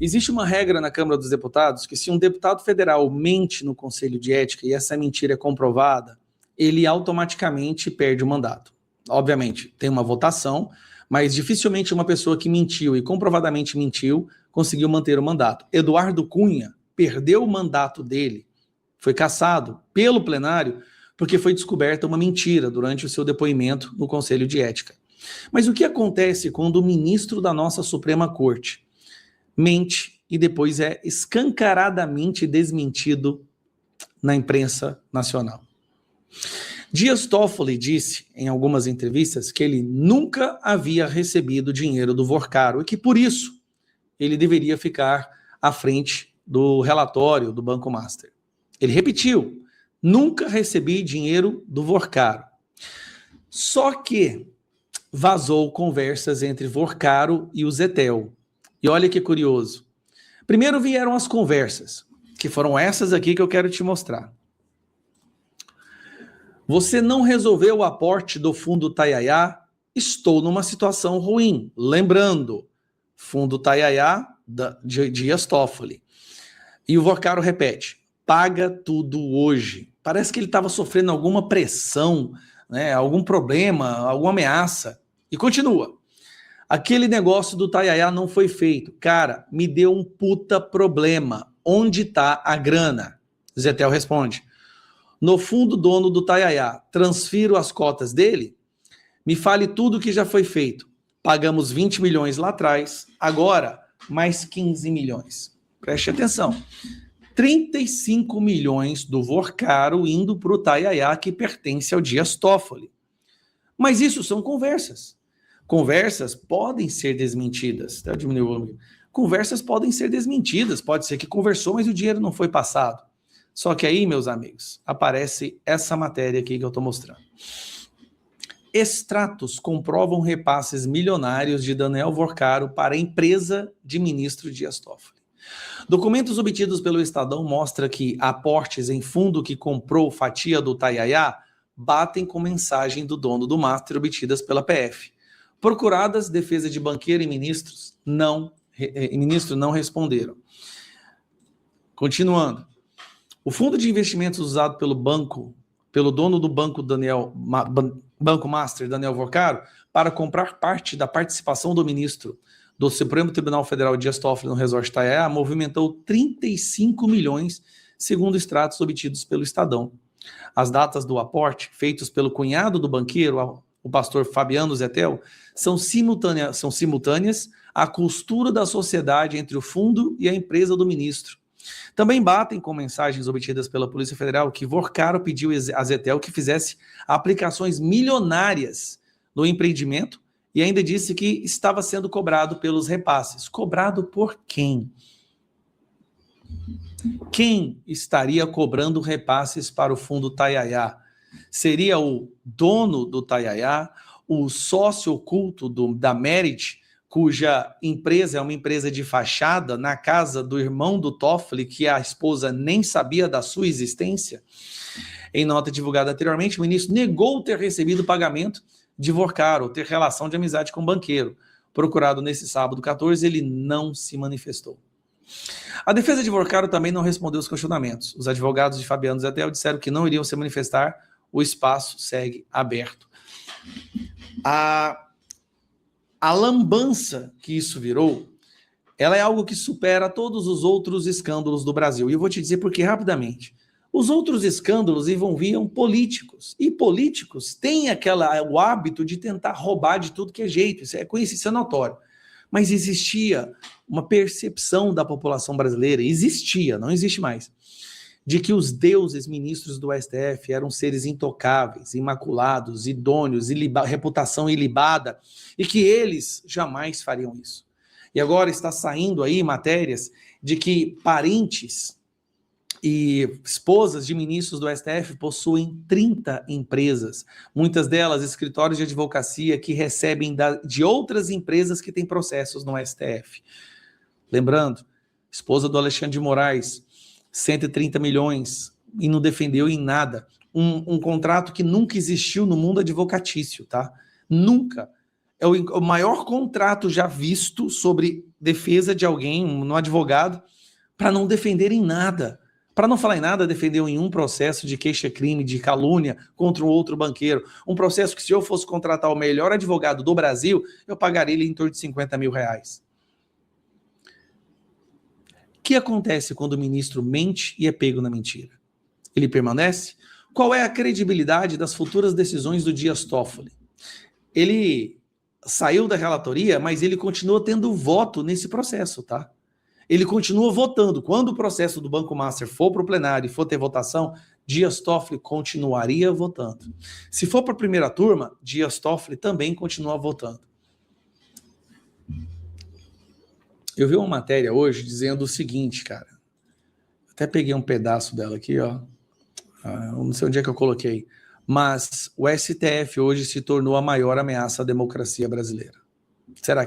Existe uma regra na Câmara dos Deputados que se um deputado federal mente no Conselho de Ética e essa mentira é comprovada, ele automaticamente perde o mandato. Obviamente, tem uma votação, mas dificilmente uma pessoa que mentiu e comprovadamente mentiu conseguiu manter o mandato. Eduardo Cunha perdeu o mandato dele, foi cassado pelo plenário porque foi descoberta uma mentira durante o seu depoimento no Conselho de Ética. Mas o que acontece quando o ministro da nossa Suprema Corte mente e depois é escancaradamente desmentido na imprensa nacional? Dias Toffoli disse em algumas entrevistas que ele nunca havia recebido dinheiro do Vorcaro e que por isso ele deveria ficar à frente do relatório do Banco Master. Ele repetiu: nunca recebi dinheiro do Vorcaro. Só que vazou conversas entre Vorcaro e o Zettel. E olha que curioso. Primeiro vieram as conversas, que foram essas aqui que eu quero te mostrar. Você não resolveu o aporte do fundo Tayaya? Estou numa situação ruim. Lembrando, fundo Tayaya de Dias Toffoli. E o Vorcaro repete: paga tudo hoje. Parece que ele estava sofrendo alguma pressão, né, algum problema, alguma ameaça. E continua: aquele negócio do Tayaya não foi feito. Cara, me deu um puta problema. Onde está a grana? Zettel responde: no fundo dono do Tayaya, transfiro as cotas dele? Me fale tudo o que já foi feito. Pagamos 20 milhões lá atrás, agora mais 15 milhões. Preste atenção. 35 milhões do Vorcaro indo para o Tayaya, que pertence ao Dias Toffoli. Mas isso são conversas. Conversas podem ser desmentidas. Até diminuir o volume. Conversas podem ser desmentidas. Pode ser que conversou, mas o dinheiro não foi passado. Só que aí, meus amigos, aparece essa matéria aqui que eu estou mostrando. Extratos comprovam repasses milionários de Daniel Vorcaro para a empresa de ministro Dias Toffoli. Documentos obtidos pelo Estadão mostram que aportes em fundo que comprou fatia do Tayaya batem com mensagem do dono do Master obtidas pela PF. Procuradas, defesa de banqueiro e ministros não responderam. Continuando. O fundo de investimentos usado pelo dono do Banco Master, Daniel Vorcaro, para comprar parte da participação do ministro do Supremo Tribunal Federal, Dias Toffoli, no Resort Tayaya, movimentou 35 milhões, segundo extratos obtidos pelo Estadão. As datas do aporte, feitos pelo cunhado do banqueiro, o pastor Fabiano Zettel, são simultâneas à costura da sociedade entre o fundo e a empresa do ministro. Também batem com mensagens obtidas pela Polícia Federal que Vorcaro pediu a Zettel que fizesse aplicações milionárias no empreendimento e ainda disse que estava sendo cobrado pelos repasses. Cobrado por quem? Quem estaria cobrando repasses para o fundo Tayaya? Seria o dono do Tayaya, o sócio oculto da Merit, cuja empresa é uma empresa de fachada na casa do irmão do Toffoli, que a esposa nem sabia da sua existência? Em nota divulgada anteriormente, o ministro negou ter recebido pagamento de Vorcaro, ter relação de amizade com o banqueiro. Procurado nesse sábado 14, ele não se manifestou. A defesa de Vorcaro também não respondeu os questionamentos. Os advogados de Fabiano Zettel disseram que não iriam se manifestar. O espaço segue aberto. A lambança que isso virou, ela é algo que supera todos os outros escândalos do Brasil. E eu vou te dizer por quê rapidamente. Os outros escândalos envolviam políticos. E políticos têm o hábito de tentar roubar de tudo que é jeito. Isso é conhecido, isso é notório. Mas existia uma percepção da população brasileira, não existe mais, de que os deuses ministros do STF eram seres intocáveis, imaculados, idôneos, reputação ilibada, e que eles jamais fariam isso. E agora está saindo aí matérias de que parentes e esposas de ministros do STF possuem 30 empresas, muitas delas escritórios de advocacia que recebem de outras empresas que têm processos no STF. Lembrando, esposa do Alexandre de Moraes, 130 milhões e não defendeu em nada. Um contrato que nunca existiu no mundo advocatício, tá? Nunca. É o maior contrato já visto sobre defesa de alguém, um advogado, para não defender em nada. Para não falar em nada, defendeu em um processo de queixa-crime, de calúnia contra um outro banqueiro. Um processo que, se eu fosse contratar o melhor advogado do Brasil, eu pagaria ele em torno de 50 mil reais. O que acontece quando o ministro mente e é pego na mentira? Ele permanece? Qual é a credibilidade das futuras decisões do Dias Toffoli? Ele saiu da relatoria, mas ele continua tendo voto nesse processo, tá? Ele continua votando. Quando o processo do Banco Master for para o plenário e for ter votação, Dias Toffoli continuaria votando. Se for para a primeira turma, Dias Toffoli também continua votando. Eu vi uma matéria hoje dizendo o seguinte, cara. Até peguei um pedaço dela aqui, ó. Não sei onde é que eu coloquei. Mas o STF hoje se tornou a maior ameaça à democracia brasileira. Será que